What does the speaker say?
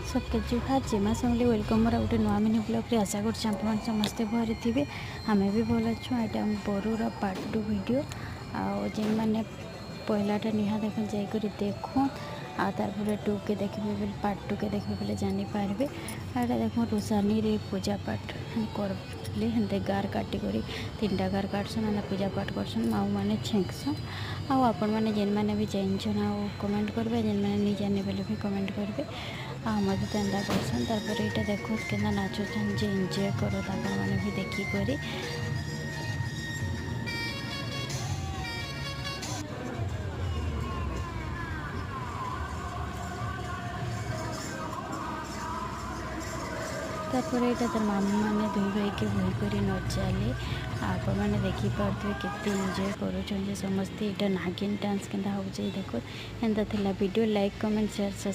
सबके जुहार जेमा संगली वेलकम मोर गोटे नुआ मिनी ब्लॉग रे आशा कर समस्ते भरी थे आम भी भल अच्छु यहाँ आम बरूर पार्ट 2 वीडियो आन मैंने पहलाटा निहा देख जाकर देखूँ आर 2 के देखिए बोले पार्ट 2 के देखिए बोले जानीपारे यहाँ देख रोषानी रे पूजा पाठ करले हेन्ते गार काटिक 3टा गार काटसन पूजा पाठ करसन माऊ मैंने छेकसन आपण मैंने जेन मैंने भी जानछन कमेंट करेंगे जेन मैंने नहीं जाने बोले भी कमेंट करेंगे मत तो एंता करसन तापर यहाँ देखो के नाचुन जे एंजॉय करो मैंने भी देखिक तापर यहाँ तर मामू मैंने दुई भाई के बही कर न चले आप मैंने देखिपे केते एंजॉय करुँच समस्ते यहाँ नागिन डांस के देखो एंता वीडियो लाइक कमेंट शेयर